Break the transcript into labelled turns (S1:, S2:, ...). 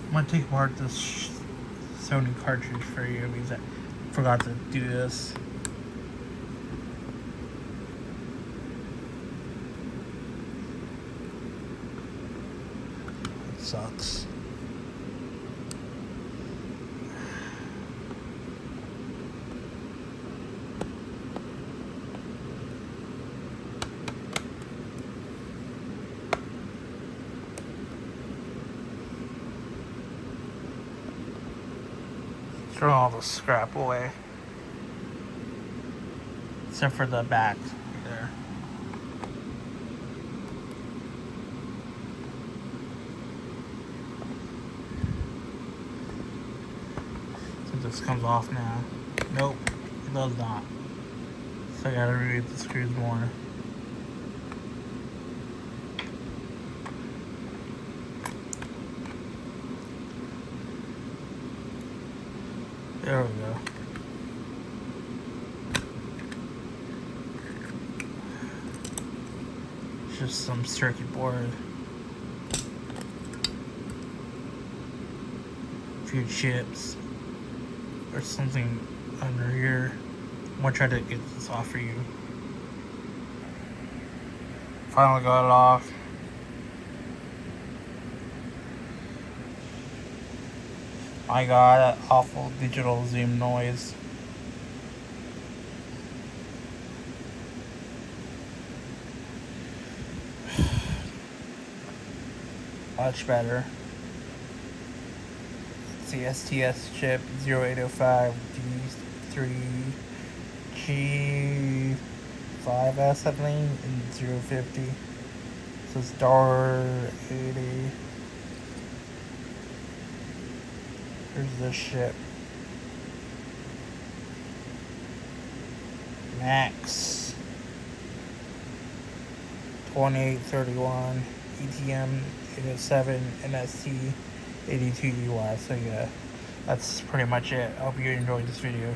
S1: I'm gonna take apart this Sony cartridge for you because I forgot to do this. It sucks. Throw all the scrap away. Except for the back there. So this comes off now. Nope, it does not. So I gotta remove the screws more. There we go. It's just some circuit board. A few chips. Or something under here. I'm gonna try to get this off for you. Finally got it off. My god, that awful digital zoom noise. Much better. It's the STS chip 0805 D3G5S, I think, and 050. So it's $80. Here's this shit. Max 2831 ETM 807 NST 82 UI. So yeah, that's pretty much it. I hope you enjoyed this video.